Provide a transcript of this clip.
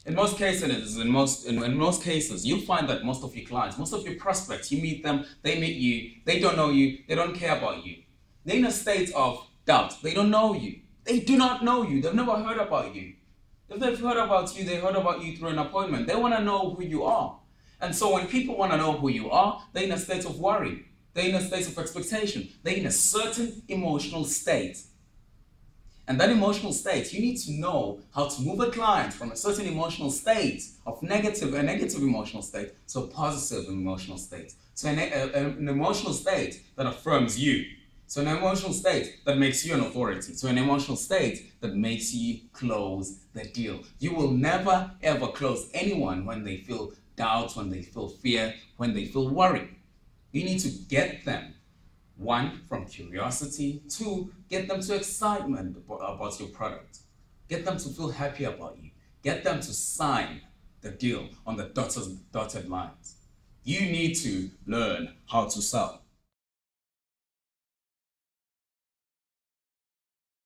In most cases, in most cases, you'll find that most of your clients, most of your prospects, you meet them, they meet you, they don't know you, they don't care about you. They're in a state of doubt. They don't know you. They do not know you. They've never heard about you. If they've heard about you, they heard about you through an appointment. They want to know who you are. And so when people want to know who you are, they're in a state of worry. They're in a state of expectation. They're in a certain emotional state. And that emotional state, you need to know how to move a client from a certain emotional state of a negative emotional state to a positive emotional state. So an emotional state that affirms you. So an emotional state that makes you an authority. So an emotional state that makes you close the deal. You will never ever close anyone when they feel doubt, when they feel fear, when they feel worry. You need to get them, one, from curiosity, two, get them to excitement about your product. Get them to feel happy about you. Get them to sign the deal on the dotted lines. You need to learn how to sell.